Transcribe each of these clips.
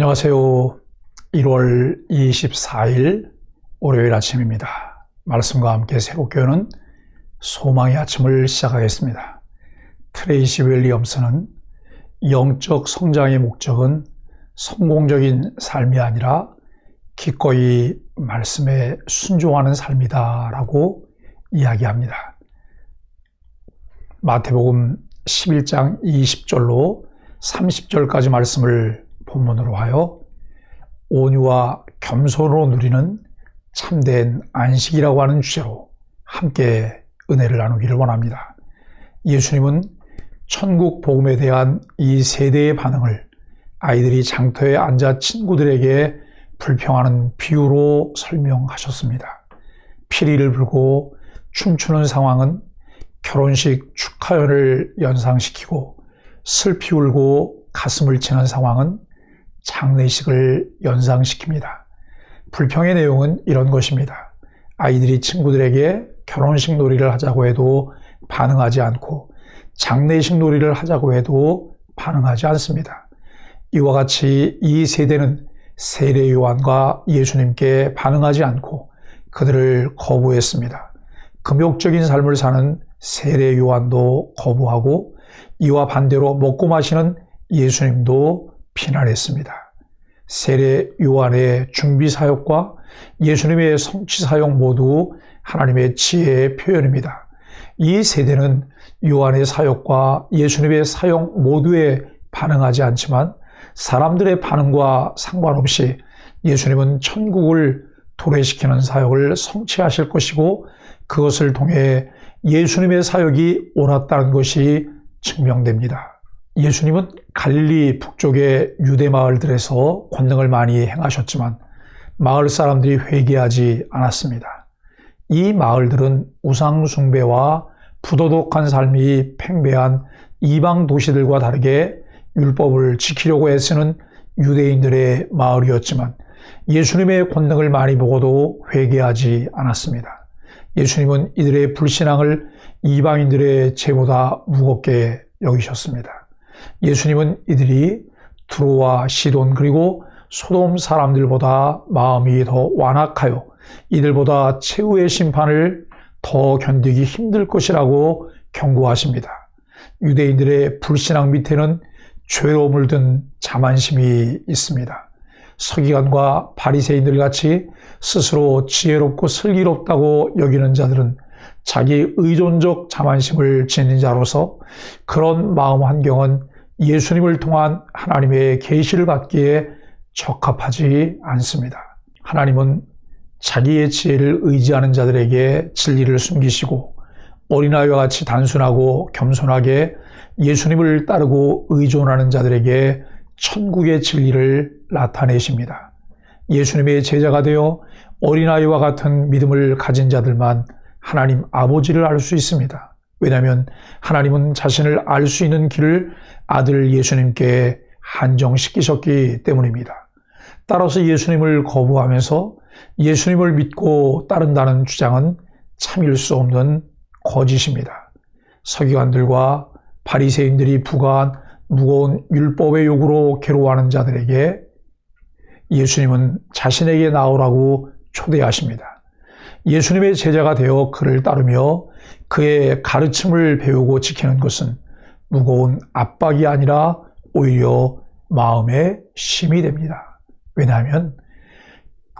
안녕하세요. 1월 24일 월요일 아침입니다. 말씀과 함께 새롭게 여는 소망의 아침을 시작하겠습니다. 트레이시 윌리엄스는 영적 성장의 목적은 성공적인 삶이 아니라 기꺼이 말씀에 순종하는 삶이다 라고 이야기합니다. 마태복음 11장 20절로 30절까지 말씀을 본문으로 하여 온유와 겸손으로 누리는 참된 안식이라고 하는 주제로 함께 은혜를 나누기를 원합니다. 예수님은 천국 복음에 대한 이 세대의 반응을 아이들이 장터에 앉아 친구들에게 불평하는 비유로 설명하셨습니다. 피리를 불고 춤추는 상황은 결혼식 축하연을 연상시키고 슬피 울고 가슴을 치는 상황은 장례식을 연상시킵니다. 불평의 내용은 이런 것입니다. 아이들이 친구들에게 결혼식 놀이를 하자고 해도 반응하지 않고 장례식 놀이를 하자고 해도 반응하지 않습니다. 이와 같이 이 세대는 세례 요한과 예수님께 반응하지 않고 그들을 거부했습니다. 금욕적인 삶을 사는 세례 요한도 거부하고 이와 반대로 먹고 마시는 예수님도 비난했습니다. 세례 요한의 준비 사역과 예수님의 성취 사역 모두 하나님의 지혜의 표현입니다. 이 세대는 요한의 사역과 예수님의 사역 모두에 반응하지 않지만 사람들의 반응과 상관없이 예수님은 천국을 도래시키는 사역을 성취하실 것이고 그것을 통해 예수님의 사역이 옳았다는 것이 증명됩니다. 예수님은 갈릴리 북쪽의 유대 마을들에서 권능을 많이 행하셨지만 마을 사람들이 회개하지 않았습니다. 이 마을들은 우상 숭배와 부도덕한 삶이 팽배한 이방 도시들과 다르게 율법을 지키려고 애쓰는 유대인들의 마을이었지만 예수님의 권능을 많이 보고도 회개하지 않았습니다. 예수님은 이들의 불신앙을 이방인들의 죄보다 무겁게 여기셨습니다. 예수님은 이들이 두로와 시돈 그리고 소돔 사람들보다 마음이 더 완악하여 이들보다 최후의 심판을 더 견디기 힘들 것이라고 경고하십니다. 유대인들의 불신앙 밑에는 죄로 물든 자만심이 있습니다. 서기관과 바리새인들 같이 스스로 지혜롭고 슬기롭다고 여기는 자들은 자기 의존적 자만심을 지닌 자로서 그런 마음 환경은 예수님을 통한 하나님의 계시를 받기에 적합하지 않습니다. 하나님은 자기의 지혜를 의지하는 자들에게 진리를 숨기시고 어린아이와 같이 단순하고 겸손하게 예수님을 따르고 의존하는 자들에게 천국의 진리를 나타내십니다. 예수님의 제자가 되어 어린아이와 같은 믿음을 가진 자들만 하나님 아버지를 알 수 있습니다. 왜냐하면 하나님은 자신을 알 수 있는 길을 아들 예수님께 한정시키셨기 때문입니다. 따라서 예수님을 거부하면서 예수님을 믿고 따른다는 주장은 참일 수 없는 거짓입니다. 서기관들과 바리새인들이 부과한 무거운 율법의 요구로 괴로워하는 자들에게 예수님은 자신에게 나오라고 초대하십니다. 예수님의 제자가 되어 그를 따르며 그의 가르침을 배우고 지키는 것은 무거운 압박이 아니라 오히려 마음의 쉼이 됩니다. 왜냐하면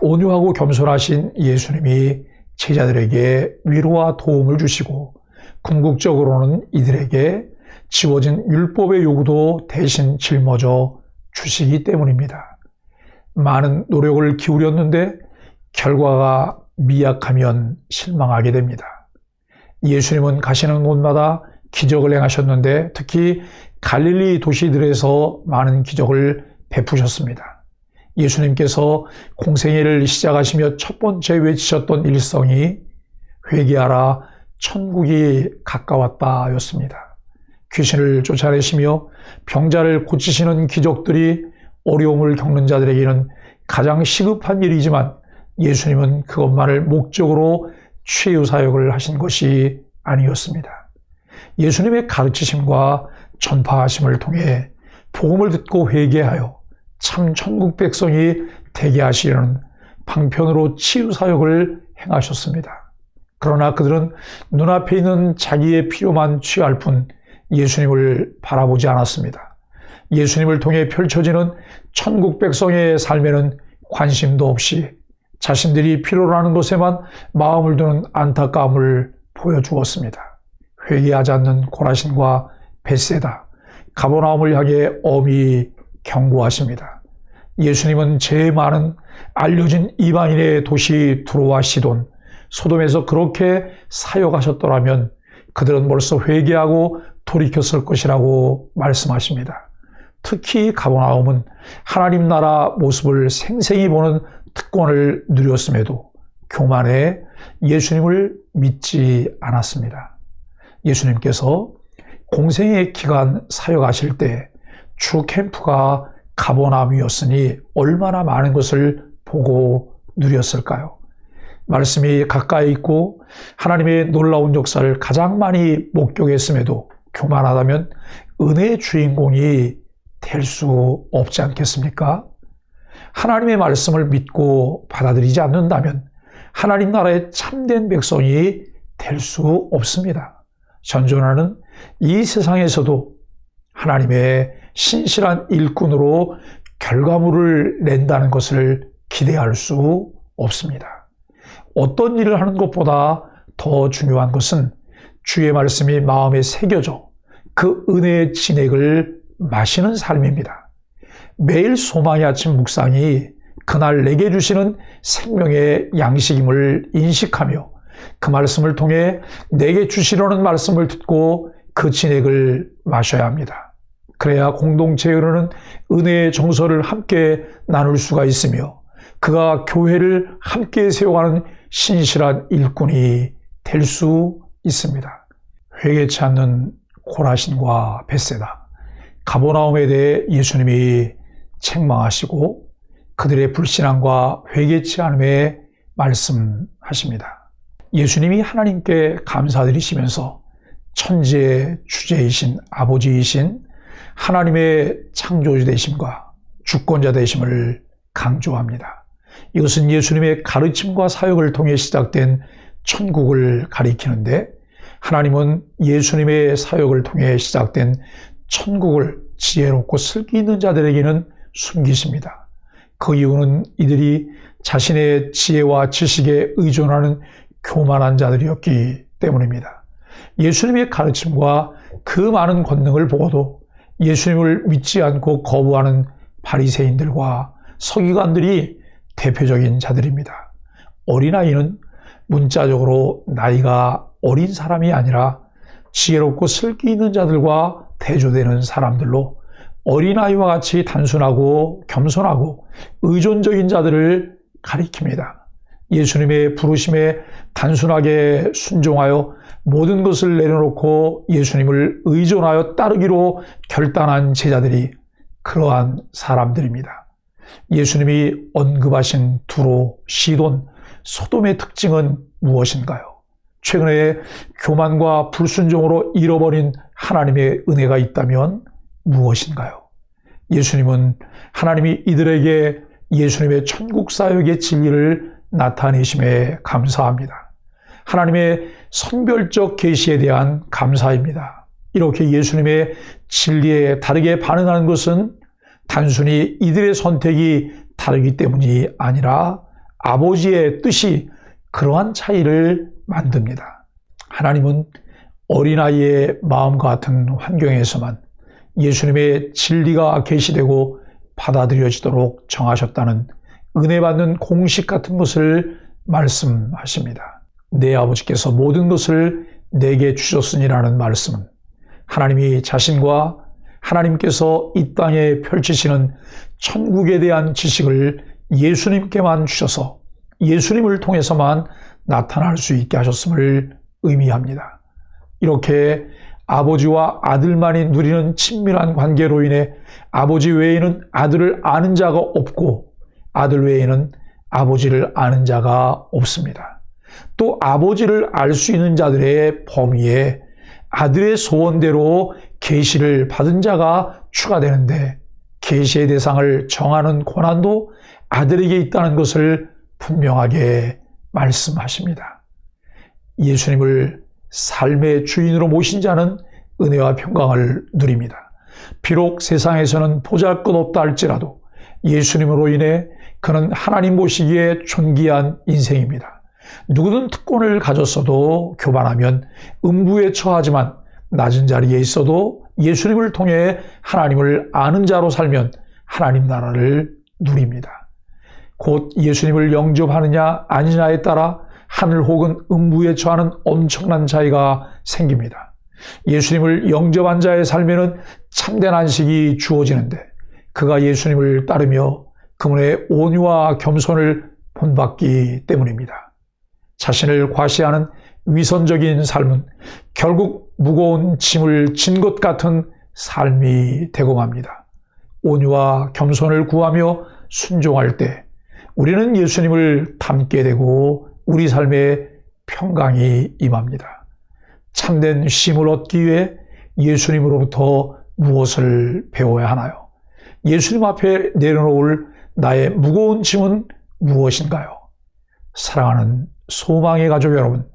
온유하고 겸손하신 예수님이 제자들에게 위로와 도움을 주시고 궁극적으로는 이들에게 지워진 율법의 요구도 대신 짊어져 주시기 때문입니다. 많은 노력을 기울였는데 결과가 미약하면 실망하게 됩니다. 예수님은 가시는 곳마다 기적을 행하셨는데 특히 갈릴리 도시들에서 많은 기적을 베푸셨습니다. 예수님께서 공생애를 시작하시며 첫 번째 외치셨던 일성이 회개하라 천국이 가까웠다 였습니다. 귀신을 쫓아내시며 병자를 고치시는 기적들이 어려움을 겪는 자들에게는 가장 시급한 일이지만 예수님은 그것만을 목적으로 치유 사역을 하신 것이 아니었습니다. 예수님의 가르치심과 전파하심을 통해 복음을 듣고 회개하여 참 천국 백성이 되게 하시려는 방편으로 치유사역을 행하셨습니다. 그러나 그들은 눈앞에 있는 자기의 필요만 취할 뿐 예수님을 바라보지 않았습니다. 예수님을 통해 펼쳐지는 천국 백성의 삶에는 관심도 없이 자신들이 필요로 하는 것에만 마음을 두는 안타까움을 보여주었습니다. 회개하지 않는 고라신과 벳세다, 가버나움을 향해 엄히 경고하십니다. 예수님은 죄 많은 알려진 이방인의 도시 두로와 시돈, 소돔에서 그렇게 사역하셨더라면 그들은 벌써 회개하고 돌이켰을 것이라고 말씀하십니다. 특히 가버나움은 하나님 나라 모습을 생생히 보는 특권을 누렸음에도 교만해 예수님을 믿지 않았습니다. 예수님께서 공생의 기간 사역하실 때 주 캠프가 가버나움이었으니 얼마나 많은 것을 보고 누렸을까요? 말씀이 가까이 있고 하나님의 놀라운 역사를 가장 많이 목격했음에도 교만하다면 은혜의 주인공이 될 수 없지 않겠습니까? 하나님의 말씀을 믿고 받아들이지 않는다면 하나님 나라의 참된 백성이 될 수 없습니다. 현존하는 이 세상에서도 하나님의 신실한 일꾼으로 결과물을 낸다는 것을 기대할 수 없습니다. 어떤 일을 하는 것보다 더 중요한 것은 주의 말씀이 마음에 새겨져 그 은혜의 진액을 마시는 삶입니다. 매일 소망의 아침 묵상이 그날 내게 주시는 생명의 양식임을 인식하며 그 말씀을 통해 내게 주시려는 말씀을 듣고 그 진액을 마셔야 합니다. 그래야 공동체에 흐르는 은혜의 정서를 함께 나눌 수가 있으며 그가 교회를 함께 세워가는 신실한 일꾼이 될 수 있습니다. 회개치 않는 고라신과 벳세다, 가버나움에 대해 예수님이 책망하시고 그들의 불신앙과 회개치 않음에 말씀하십니다. 예수님이 하나님께 감사드리시면서 천지의 주제이신 아버지이신 하나님의 창조주 되심과 주권자 되심을 강조합니다. 이것은 예수님의 가르침과 사역을 통해 시작된 천국을 가리키는데 하나님은 예수님의 사역을 통해 시작된 천국을 지혜롭고 슬기 있는 자들에게는 숨기십니다. 그 이유는 이들이 자신의 지혜와 지식에 의존하는 교만한 자들이었기 때문입니다. 예수님의 가르침과 그 많은 권능을 보고도 예수님을 믿지 않고 거부하는 바리새인들과 서기관들이 대표적인 자들입니다. 어린아이는 문자적으로 나이가 어린 사람이 아니라 지혜롭고 슬기 있는 자들과 대조되는 사람들로 어린아이와 같이 단순하고 겸손하고 의존적인 자들을 가리킵니다. 예수님의 부르심에 단순하게 순종하여 모든 것을 내려놓고 예수님을 의존하여 따르기로 결단한 제자들이 그러한 사람들입니다. 예수님이 언급하신 두로, 시돈, 소돔의 특징은 무엇인가요? 최근에 교만과 불순종으로 잃어버린 하나님의 은혜가 있다면 무엇인가요? 예수님은 하나님이 이들에게 예수님의 천국 사역의 진리를 나타내심에 감사합니다. 하나님의 선별적 계시에 대한 감사입니다. 이렇게 예수님의 진리에 다르게 반응하는 것은 단순히 이들의 선택이 다르기 때문이 아니라 아버지의 뜻이 그러한 차이를 만듭니다. 하나님은 어린아이의 마음과 같은 환경에서만 예수님의 진리가 계시되고 받아들여지도록 정하셨다는 은혜받는 공식 같은 것을 말씀하십니다. 내 아버지께서 모든 것을 내게 주셨으니라는 말씀은 하나님이 자신과 하나님께서 이 땅에 펼치시는 천국에 대한 지식을 예수님께만 주셔서 예수님을 통해서만 나타날 수 있게 하셨음을 의미합니다. 이렇게 아버지와 아들만이 누리는 친밀한 관계로 인해 아버지 외에는 아들을 아는 자가 없고 아들 외에는 아버지를 아는 자가 없습니다. 또 아버지를 알 수 있는 자들의 범위에 아들의 소원대로 계시를 받은 자가 추가되는데 계시의 대상을 정하는 권한도 아들에게 있다는 것을 분명하게 말씀하십니다. 예수님을 삶의 주인으로 모신 자는 은혜와 평강을 누립니다. 비록 세상에서는 보잘것없다 할지라도 예수님으로 인해 그는 하나님 보시기에 존귀한 인생입니다. 누구든 특권을 가졌어도 교만하면 음부에 처하지만 낮은 자리에 있어도 예수님을 통해 하나님을 아는 자로 살면 하나님 나라를 누립니다. 곧 예수님을 영접하느냐 아니냐에 따라 하늘 혹은 음부에 처하는 엄청난 차이가 생깁니다. 예수님을 영접한 자의 삶에는 참된 안식이 주어지는데 그가 예수님을 따르며 그분의 온유와 겸손을 본받기 때문입니다. 자신을 과시하는 위선적인 삶은 결국 무거운 짐을 진 것 같은 삶이 되고 맙니다. 온유와 겸손을 구하며 순종할 때 우리는 예수님을 닮게 되고 우리 삶에 평강이 임합니다. 참된 쉼을 얻기 위해 예수님으로부터 무엇을 배워야 하나요? 예수님 앞에 내려놓을 나의 무거운 짐은 무엇인가요? 사랑하는 소망의 가족 여러분,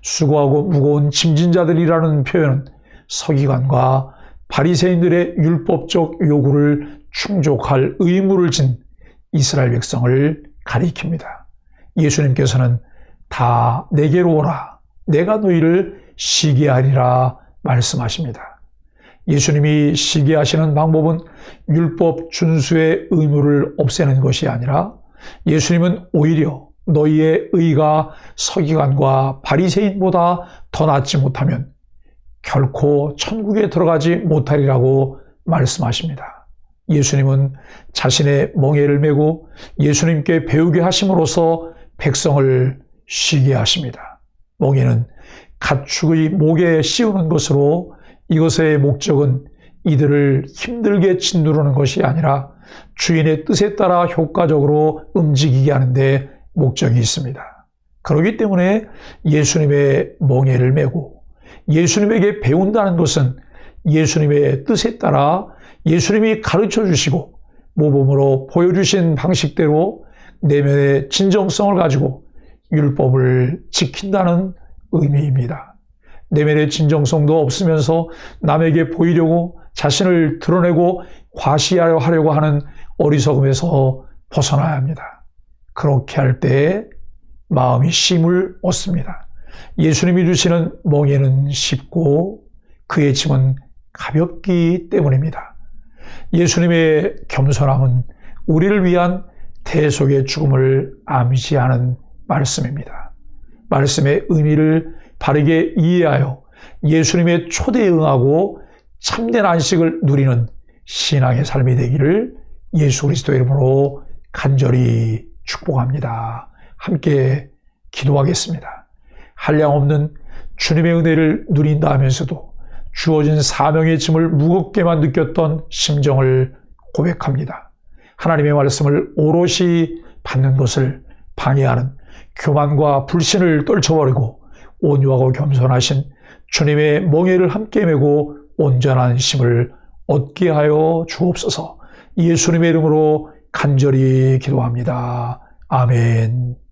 수고하고 무거운 짐진 자들이라는 표현은 서기관과 바리새인들의 율법적 요구를 충족할 의무를 진 이스라엘 백성을 가리킵니다. 예수님께서는 다 내게로 오라, 내가 너희를 쉬게 하리라 말씀하십니다. 예수님이 쉬게 하시는 방법은 율법 준수의 의무를 없애는 것이 아니라 예수님은 오히려 너희의 의가 서기관과 바리새인보다 더 낫지 못하면 결코 천국에 들어가지 못하리라고 말씀하십니다. 예수님은 자신의 멍에를 메고 예수님께 배우게 하심으로써 백성을 쉬게 하십니다. 멍에는 가축의 목에 씌우는 것으로 이것의 목적은 이들을 힘들게 짓누르는 것이 아니라 주인의 뜻에 따라 효과적으로 움직이게 하는데 목적이 있습니다. 그렇기 때문에 예수님의 멍에를 메고 예수님에게 배운다는 것은 예수님의 뜻에 따라 예수님이 가르쳐 주시고 모범으로 보여주신 방식대로 내면의 진정성을 가지고 율법을 지킨다는 의미입니다. 내면의 진정성도 없으면서 남에게 보이려고 자신을 드러내고 과시하려고 하는 어리석음에서 벗어나야 합니다. 그렇게 할 때 마음이 쉼을 얻습니다. 예수님이 주시는 멍에는 쉽고 그의 짐은 가볍기 때문입니다. 예수님의 겸손함은 우리를 위한 대속의 죽음을 암시하는 말씀입니다. 말씀의 의미를 바르게 이해하여 예수님의 초대에 응하고 참된 안식을 누리는 신앙의 삶이 되기를 예수 그리스도의 이름으로 간절히 축복합니다. 함께 기도하겠습니다. 한량없는 주님의 은혜를 누린다 하면서도 주어진 사명의 짐을 무겁게만 느꼈던 심정을 고백합니다. 하나님의 말씀을 오롯이 받는 것을 방해하는 교만과 불신을 떨쳐버리고 온유하고 겸손하신 주님의 멍에를 함께 메고 온전한 힘을 얻게 하여 주옵소서. 예수님의 이름으로 간절히 기도합니다. 아멘.